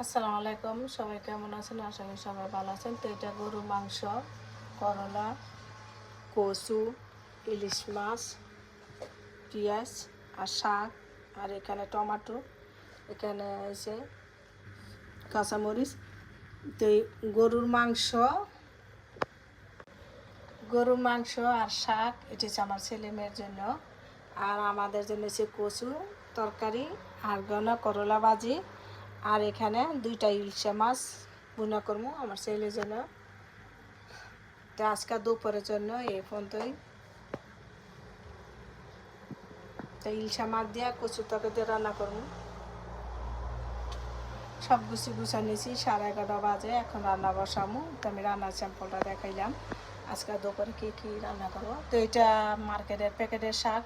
আসসালামু আলাইকুম, সবাই কেমন আছেন? আশা করি সবাই ভালো আছেন। তো এটা গরুর মাংস, করলা, কচু, ইলিশ মাছ, পেঁয়াজ আর শাক, আর এখানে টমেটো, এখানে এসে কাঁচামরিচ। তো এই গরুর মাংস আর শাক এটা হচ্ছে আমার ছেলে মেয়ের জন্য, আর আমাদের জন্য হচ্ছে কচু তরকারি আর করলা ভাজি, আর এখানে দুইটা ইলশা মাছ ভুনা করবো আমার ছেলের জন্য। তো আজকে দুপুরের জন্য এই পর্যন্তই। তো ইলশা মাছ দিয়ে কচু তরকারি দিয়ে রান্না করবো। সব গুছা নিয়েছি, 11:30 বাজে, এখন রান্না বসামো। তো আমি রান্নার স্যাম্পলটা দেখাইলাম আজকে দুপুরে কী কী রান্না করবো। তো এটা মার্কেটের প্যাকেটের শাক,